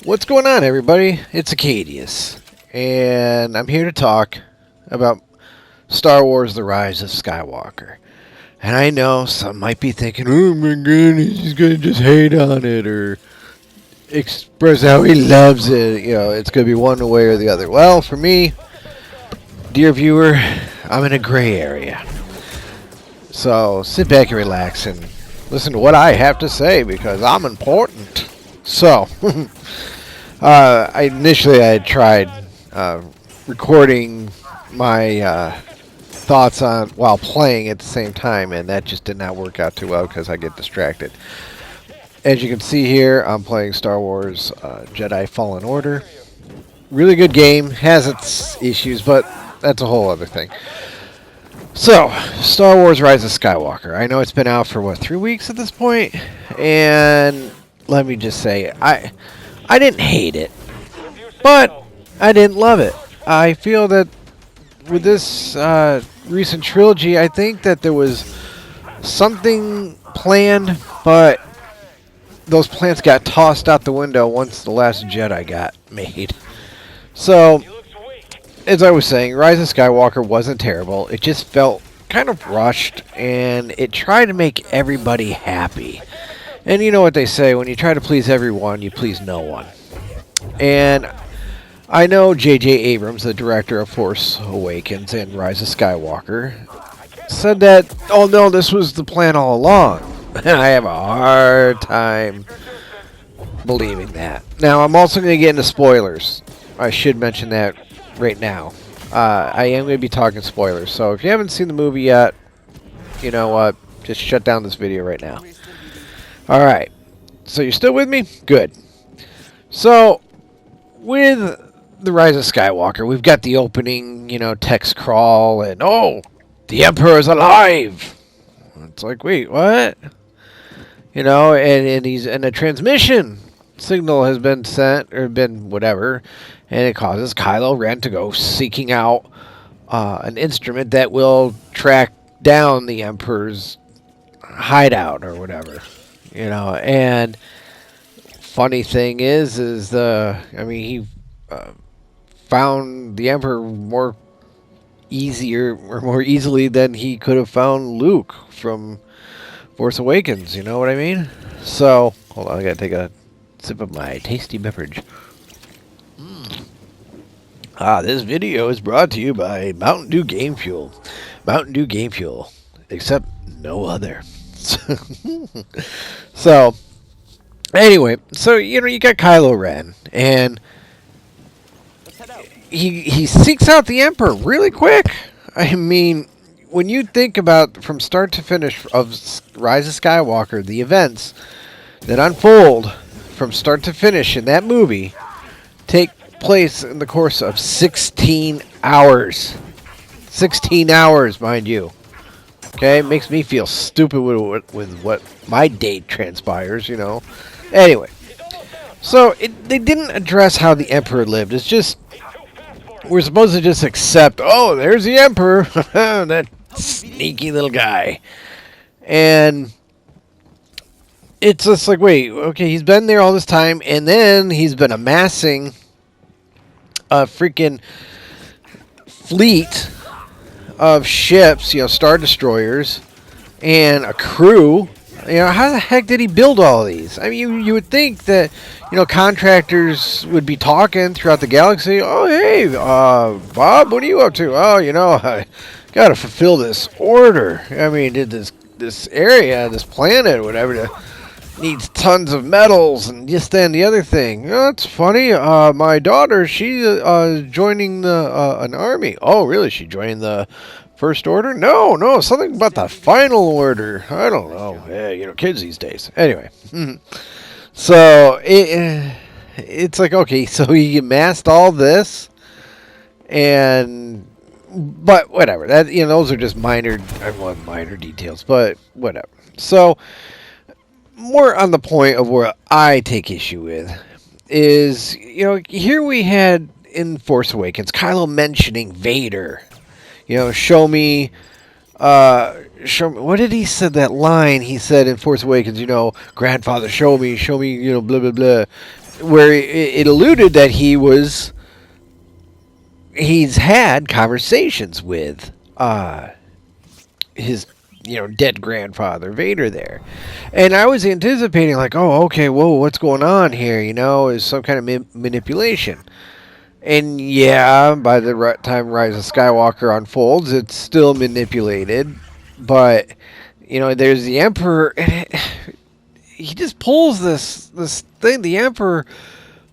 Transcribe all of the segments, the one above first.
What's going on, everybody? It's Acadius, and I'm here to talk about Star Wars: The Rise of Skywalker. And I know some might be thinking, "Oh my goodness, he's gonna just hate on it or express how he loves it." You know, it's gonna be one way or the other. Well, for me, dear viewer, I'm in a gray area. So sit back and relax and listen to what I have to say because I'm important. So. I had tried recording my thoughts on while playing at the same time, and that just did not work out too well because I get distracted. As you can see here, I'm playing Star Wars Jedi Fallen Order. Really good game, has its issues, but that's a whole other thing. So, Star Wars Rise of Skywalker. I know it's been out for, 3 weeks at this point? And let me just say, I didn't hate it, but I didn't love it. I feel that with this recent trilogy, I think that there was something planned, but those plans got tossed out the window once The Last Jedi got made. So, as I was saying, Rise of Skywalker wasn't terrible. It just felt kind of rushed, and it tried to make everybody happy. And you know what they say, when you try to please everyone, you please no one. And I know J.J. Abrams, the director of Force Awakens and Rise of Skywalker, said that, oh no, this was the plan all along. And I have a hard time believing that. Now, I'm also going to get into spoilers. I should mention that right now. I am going to be talking spoilers. So if you haven't seen the movie yet, you know what, just shut down this video right now. Alright, so you're still with me? Good. So, with The Rise of Skywalker, we've got the opening, text crawl, and oh, the Emperor is alive! It's like, wait, what? And a transmission signal has been sent, or been whatever, and it causes Kylo Ren to go seeking out an instrument that will track down the Emperor's hideout, or whatever. And funny thing is he found the Emperor more easily than he could have found Luke from Force Awakens. You know what I mean? So, hold on, I gotta take a sip of my tasty beverage. This video is brought to you by Mountain Dew Game Fuel. Mountain Dew Game Fuel, except no other. So, anyway, you got Kylo Ren, and he seeks out the Emperor really quick. I mean, when you think about from start to finish of Rise of Skywalker, the events that unfold from start to finish in that movie take place in the course of 16 hours. 16 hours, mind you. Okay, makes me feel stupid with what my date transpires, Anyway, so they didn't address how the Emperor lived. It's just, we're supposed to just accept, oh, there's the Emperor, that sneaky little guy. And it's just like, wait, okay, he's been there all this time, and then he's been amassing a freaking fleet of ships, Star Destroyers, and a crew. How the heck did he build all these? I mean, you would think that, contractors would be talking throughout the galaxy. Oh, hey, Bob, what are you up to? Oh, I got to fulfill this order. I mean, did this area, this planet, whatever, needs tons of metals and this, that, and the other thing. That's funny. My daughter, she's joining an army. Oh, really? She joined the First Order? No, something about the Final Order. I don't know. Yeah, kids these days. Anyway, so it's like, okay, so he amassed all this, but whatever. That those are just minor details, but whatever. So, more on the point of where I take issue with is, here we had in Force Awakens, Kylo mentioning Vader. Show me, what did he said that line he said in Force Awakens, grandfather, show me, blah, blah, blah. where it alluded that he's had conversations with his dead grandfather Vader there, and I was anticipating like, oh, okay, whoa, what's going on here? Is some kind of manipulation. And yeah, by the time Rise of Skywalker unfolds, it's still manipulated, but there's the Emperor, and he just pulls this thing. The Emperor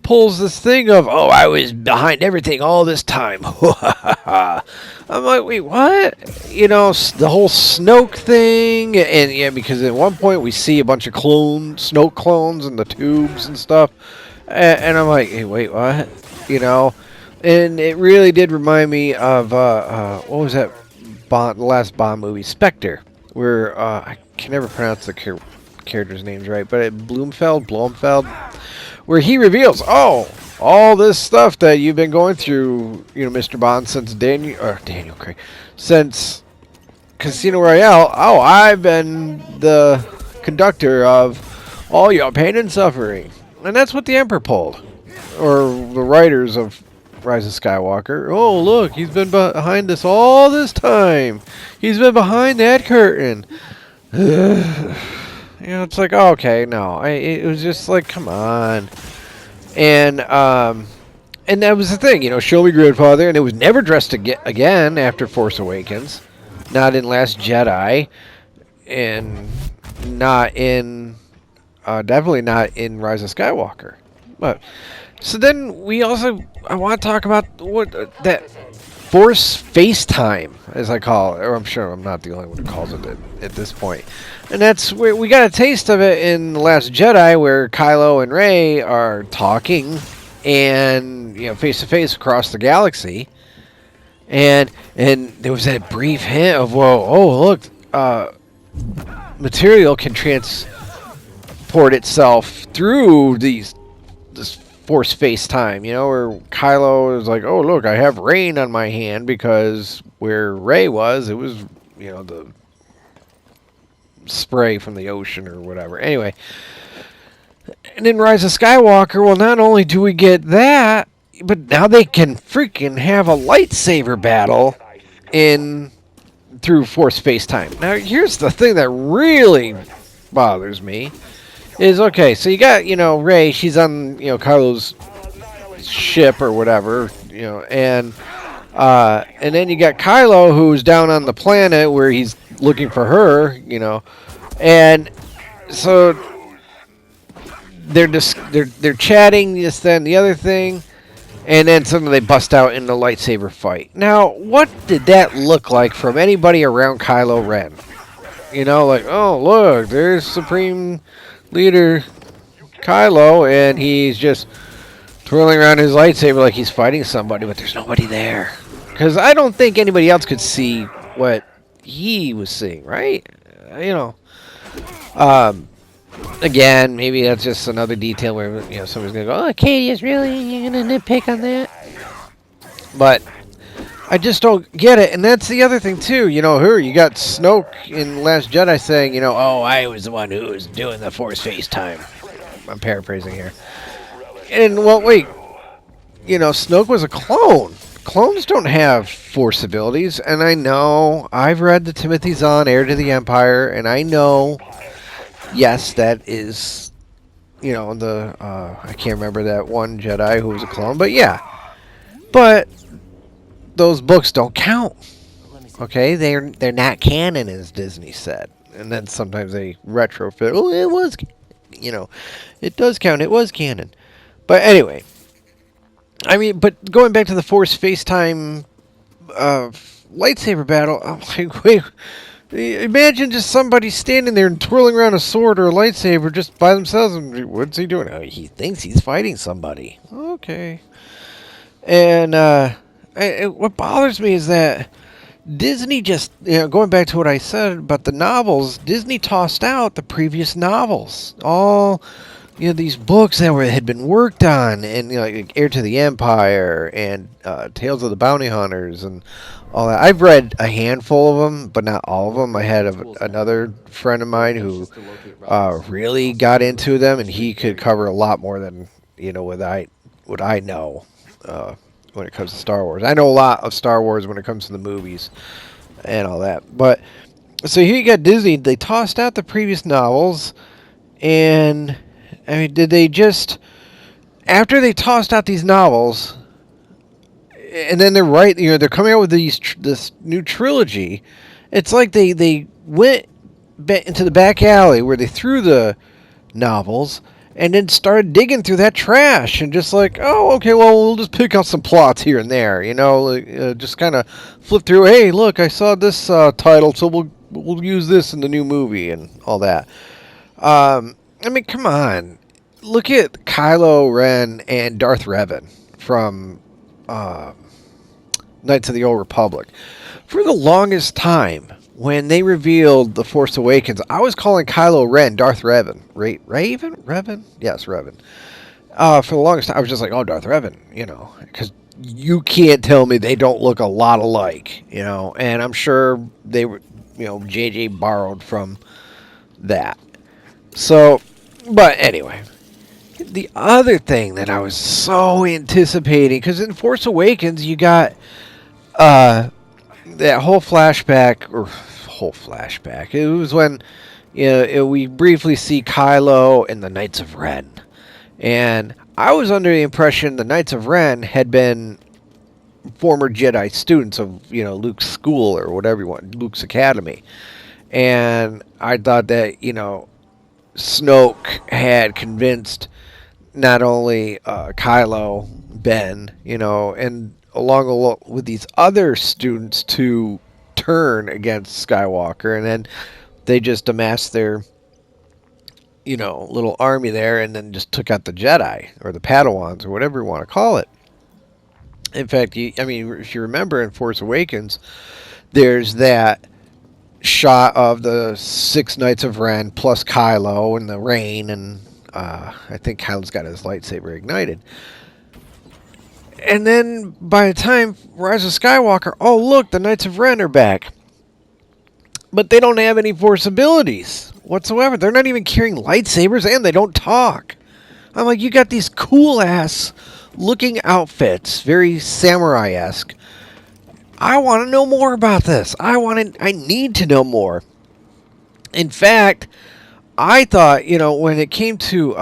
pulls this thing of, oh, I was behind everything all this time. I'm like, wait, what? The whole Snoke thing, and yeah, because at one point we see a bunch of Snoke clones in the tubes and stuff, and I'm like, hey, wait, what? And it really did remind me of what was that the last Bond movie, Spectre, where I can never pronounce the characters' names right, but Blomfeld, where he reveals, oh, all this stuff that you've been going through, Mr. Bond, since Daniel Craig, since Casino Royale. Oh, I've been the conductor of all your pain and suffering, and that's what the Emperor pulled, or the writers of Rise of Skywalker. Oh, look, he's been behind us all this time. He's been behind that curtain. It's like, oh, okay, no. It was just like, come on. And that was the thing, show me grandfather, and it was never addressed again after Force Awakens. Not in Last Jedi, and not in, definitely not in Rise of Skywalker. But, so then I want to talk about what that Force FaceTime, as I call it, or I'm sure I'm not the only one who calls it at this point. And that's where we got a taste of it in The Last Jedi, where Kylo and Rey are talking and face to face across the galaxy. And there was that brief hint of, look, material can transport itself through this Force FaceTime, where Kylo is like, oh, look, I have rain on my hand, because where Rey was, it was, the spray from the ocean or whatever. Anyway, and in Rise of Skywalker, well, not only do we get that, but now they can freaking have a lightsaber battle through Force FaceTime. Now, here's the thing that really bothers me. Is okay, so you got, Rey, she's on, Kylo's ship or whatever, and then you got Kylo, who's down on the planet where he's looking for her, and so they're chatting this, then the other thing, and then suddenly they bust out in the lightsaber fight. Now, what did that look like from anybody around Kylo Ren? Like, oh, look, there's Supreme Leader Kylo, and he's just twirling around his lightsaber like he's fighting somebody, but there's nobody there. Because I don't think anybody else could see what he was seeing, right? Again, maybe that's just another detail where somebody's gonna go, oh, Acadius, really? You're gonna nitpick on that? But I just don't get it, and that's the other thing too. You got Snoke in Last Jedi saying, oh, I was the one who was doing the Force FaceTime. I'm paraphrasing here. And well, wait, Snoke was a clone. Clones don't have Force abilities, and I know I've read the Timothy Zahn Heir to the Empire, and I know, yes, that is, I can't remember that one Jedi who was a clone, but yeah, but those books don't count. Okay, they're not canon, as Disney said, and then sometimes they retrofit. Oh, it was, it does count. It was canon, but anyway. I mean, but going back to the Force FaceTime lightsaber battle, I'm like, wait, imagine just somebody standing there and twirling around a sword or a lightsaber just by themselves. And what's he doing? Oh, he thinks he's fighting somebody. Okay. And what bothers me is that Disney just, going back to what I said about the novels, Disney tossed out the previous novels. All, these books that had been worked on, and, like Heir to the Empire and Tales of the Bounty Hunters and all that. I've read a handful of them, but not all of them. I had another friend of mine who really got into them, and he could cover a lot more than you know, what I know when it comes to Star Wars. I know a lot of Star Wars when it comes to the movies and all that. But so here you got Disney. They tossed out the previous novels, and I mean, did they just after they tossed out these novels, and then they're coming out with this new trilogy. It's like they went into the back alley where they threw the novels and then started digging through that trash and just like, oh, okay, well, we'll just pick out some plots here and there, you know, just kind of flip through. Hey, look, I saw this title, so we'll use this in the new movie and all that. I mean, come on, look at Kylo Ren and Darth Revan from Knights of the Old Republic. For the longest time, when they revealed The Force Awakens, I was calling Kylo Ren Darth Revan. Raven? Revan? Yes, Revan. For the longest time, I was just like, oh, Darth Revan, you know, because you can't tell me they don't look a lot alike, you know, and I'm sure they were, you know, JJ borrowed from that. So, but anyway, the other thing that I was so anticipating, because in Force Awakens, you got that whole flashback. It was when we briefly see Kylo and the Knights of Ren. And I was under the impression the Knights of Ren had been former Jedi students of, you know, Luke's school or whatever you want, Luke's academy. And I thought that, you know, Snoke had convinced not only Kylo, Ben, you know, and along with these other students to turn against Skywalker, and then they just amassed their, you know, little army there and then just took out the Jedi or the Padawans or whatever you want to call it. In fact, I mean, if you remember in Force Awakens, there's that shot of the 6 Knights of Ren plus Kylo and the rain, and I think Kylo's got his lightsaber ignited. And then by the time Rise of Skywalker, oh look, the Knights of Ren are back. But they don't have any Force abilities whatsoever. They're not even carrying lightsabers, and they don't talk. I'm like, you got these cool ass looking outfits, very samurai-esque. I want to know more about this. I need to know more. In fact, I thought, you know, when it came to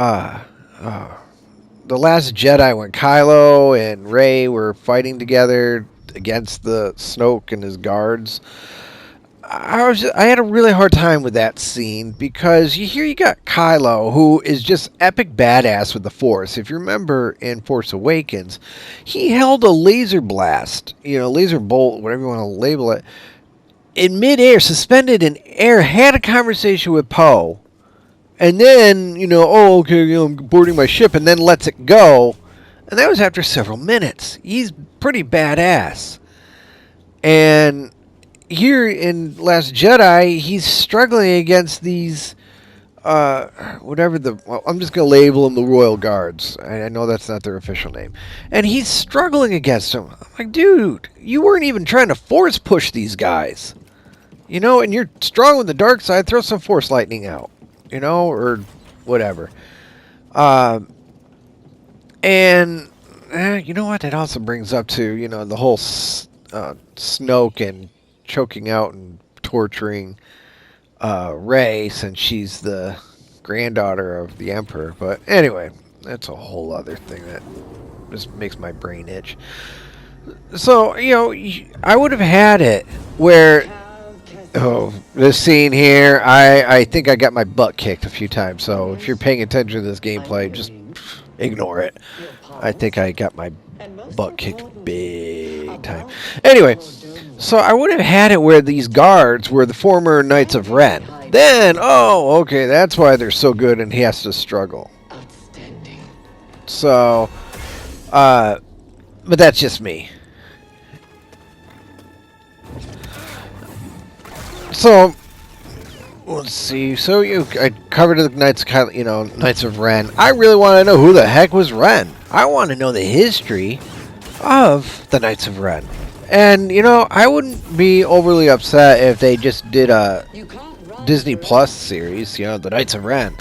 The Last Jedi, when Kylo and Rey were fighting together against the Snoke and his guards, I had a really hard time with that scene, because you got Kylo, who is just epic badass with the Force. If you remember in Force Awakens, he held a laser blast, you know, laser bolt, whatever you want to label it, in midair, suspended in air, had a conversation with Poe, and then, you know, oh, okay, you know, I'm boarding my ship, and then lets it go, and that was after several minutes. He's pretty badass. And here in Last Jedi, he's struggling against these, well, I'm just going to label them the Royal Guards. I know that's not their official name. And he's struggling against them. I'm like, dude, you weren't even trying to force push these guys. You know, and you're strong with the dark side, throw some Force lightning out. You know, or whatever. And, you know what, that also brings up to, you know, the whole Snoke and choking out and torturing Rey, since she's the granddaughter of the Emperor. But anyway, that's a whole other thing that just makes my brain itch. So, you know, I would have had it where, oh, this scene here, I think I got my butt kicked a few times. So if you're paying attention to this gameplay, just ignore it. I think I got my butt kicked big time. Anyway, so I would have had it where these guards were the former Knights of Ren. Then, oh, okay, that's why they're so good and he has to struggle. So, but that's just me. So, let's see. So I covered the Knights of Ren. I really want to know who the heck was Ren. I want to know the history of the Knights of Ren. And, you know, I wouldn't be overly upset if they just did a Disney Plus series, you know, the Knights of Ren.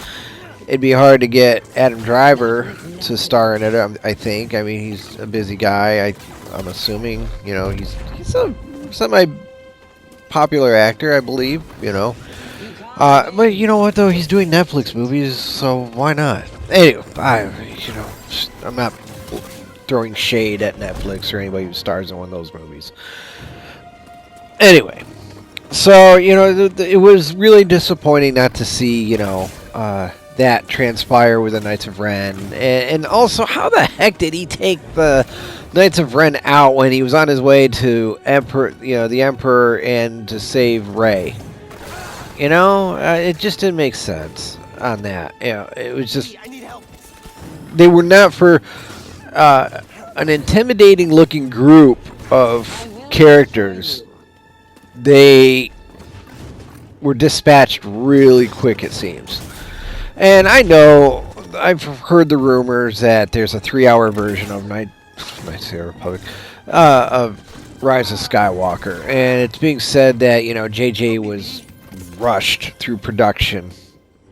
it'd be hard to get Adam Driver to star in it. I think. I mean, he's a busy guy. I'm assuming. He's a semi-popular actor, I believe. But you know what though? He's doing Netflix movies, so why not? Anyway, I'm not throwing shade at Netflix or anybody who stars in one of those movies. Anyway, so it was really disappointing not to see that transpire with the Knights of Ren, and also how the heck did he take the Knights of Ren out when he was on his way to the Emperor, and to save Rey? It just didn't make sense on that. It was just they were not for an intimidating looking group of characters. They were dispatched really quick, it seems. And I know I've heard the rumors that there's a 3-hour version of Lightsaber Republic of Rise of Skywalker, and it's being said that JJ was rushed through production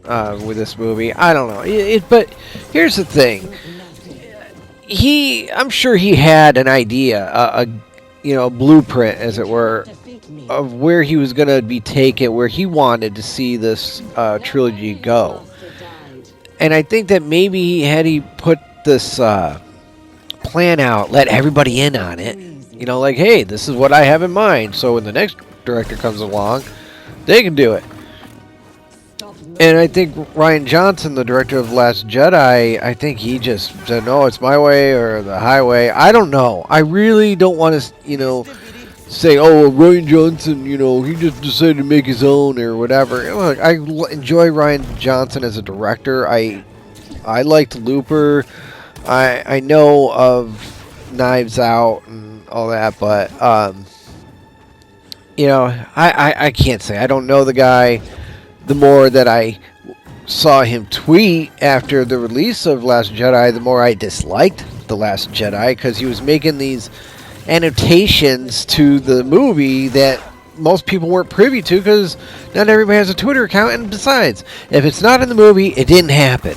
with this movie. I don't know, but here's the thing: I'm sure he had an idea, a blueprint, as it were, of where he was going to be taken, where he wanted to see this trilogy go. And I think that maybe had he put this plan out, let everybody in on it, like, hey, this is what I have in mind, so when the next director comes along, they can do it. And I think Rian Johnson, the director of Last Jedi, I think he just said, no, it's my way or the highway. I don't know. I really don't want to, say, oh, well, Rian Johnson, he just decided to make his own or whatever. Look, I enjoy Rian Johnson as a director. I liked Looper. I know of Knives Out and all that, but, I can't say. I don't know the guy. The more that I saw him tweet after the release of Last Jedi, the more I disliked The Last Jedi, because he was making these annotations to the movie that most people weren't privy to, because not everybody has a Twitter account, and besides, if it's not in the movie, it didn't happen.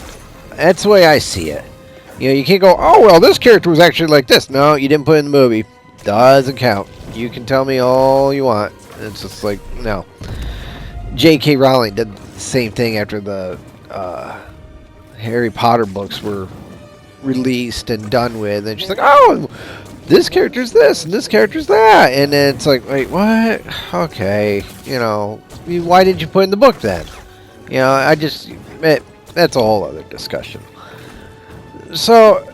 That's the way I see it. You can't go, oh, well, this character was actually like this. No, you didn't put it in the movie. Doesn't count. You can tell me all you want. It's just like, no. J.K. Rowling did the same thing after the Harry Potter books were released and done with, and she's like, oh, this character's this and this character's that, and then it's like, wait, what? Okay, why did you put in the book then? That's a whole other discussion. So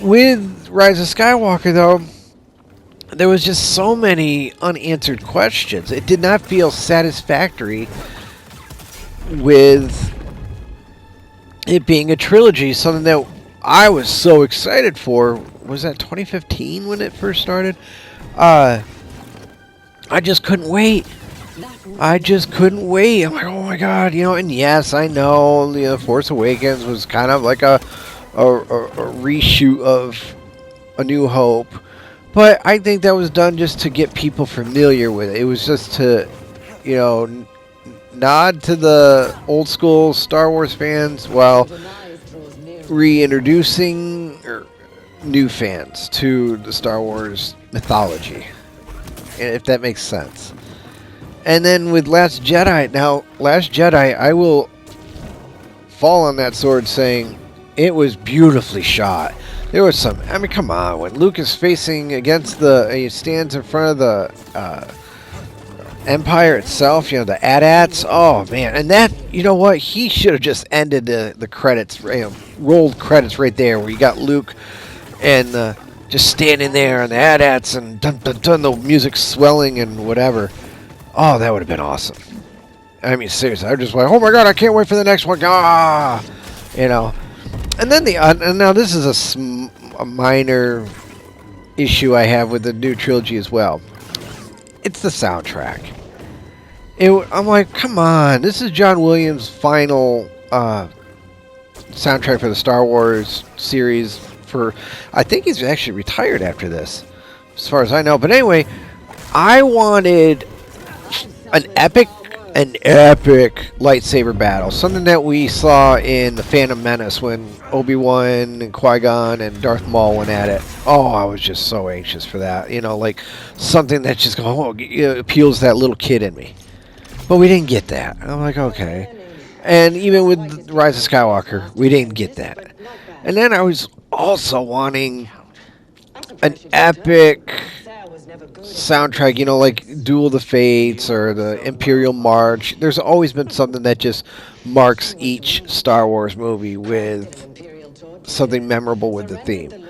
with Rise of Skywalker, though, there was just so many unanswered questions. It did not feel satisfactory with it being a trilogy, something that I was so excited for. Was that 2015 when it first started? I just couldn't wait. I'm like, oh my god, and yes, I know, Force Awakens was kind of like a reshoot of A New Hope. But I think that was done just to get people familiar with it. It was just to, nod to the old school Star Wars fans while reintroducing new fans to the Star Wars mythology, if that makes sense. And then with Last Jedi, I will fall on that sword saying it was beautifully shot. There was some, come on, when Luke is facing against he stands in front of the Empire itself, the AT-ATs, oh man, and that, he should have just ended the credits, rolled credits right there, where you got Luke and just standing there on the AT-ATs and dun dun dun, the music swelling and whatever. Oh, that would have been awesome. Seriously, I'm just like, oh my god, I can't wait for the next one, And then and now this is a minor issue I have with the new trilogy as well. It's the soundtrack. I'm like, come on, this is John Williams' final soundtrack for the Star Wars series. I think he's actually retired after this, as far as I know. But anyway, I wanted an epic an epic lightsaber battle. Something that we saw in The Phantom Menace when Obi-Wan and Qui-Gon and Darth Maul went at it. Oh, I was just so anxious for that. You know, like something that just appeals to that little kid in me. But we didn't get that. I'm like, okay. And even with Rise of Skywalker, we didn't get that. And then I was also wanting an epic soundtrack, you know, like Duel of the Fates or the Imperial March. There's always been something that just marks each Star Wars movie with something memorable with the theme.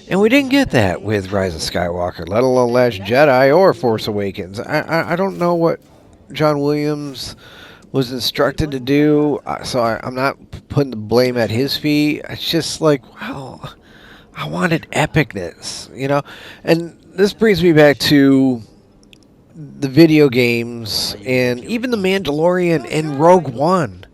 And we didn't get that with Rise of Skywalker, let alone Last Jedi or Force Awakens. I don't know what John Williams was instructed to do, so I'm not putting the blame at his feet. It's just like, wow, I wanted epicness, you know? And this brings me back to the video games and even The Mandalorian and Rogue One.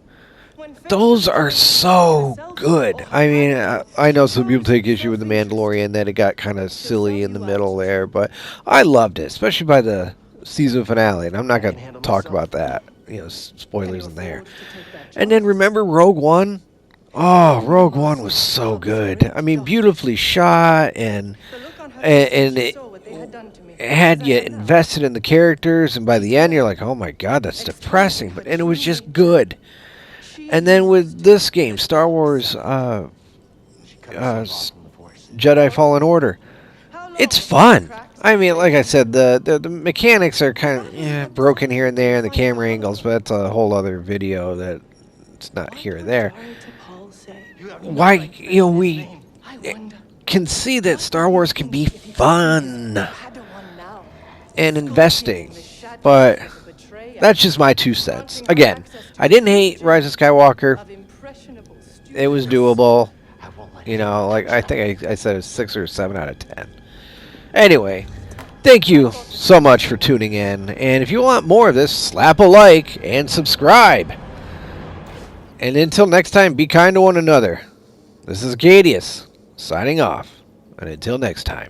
Those are so good. I mean, I know some people take issue with The Mandalorian, that it got kind of silly in the middle there, but I loved it, especially by the season finale, and I'm not going to talk about that. You know, spoilers in there. And then remember Rogue One? Oh, Rogue One was so good. I mean, beautifully shot, and it had you invested in the characters, and by the end you're like, oh my god, that's depressing, and it was just good. And then with this game, Star Wars Jedi Fallen Order, it's fun. I mean, like I said, the mechanics are kind of broken here and there, and the camera angles, but that's a whole other video that it's not here or there. Why, you know, we can see that Star Wars can be fun and investing, but that's just my 2 cents. Again, I didn't hate Rise of Skywalker. It was doable. You know, like I think I said a 6 or 7 out of 10. Anyway, thank you so much for tuning in. And if you want more of this, slap a like and subscribe. And until next time, be kind to one another. This is Acadius, signing off. And until next time.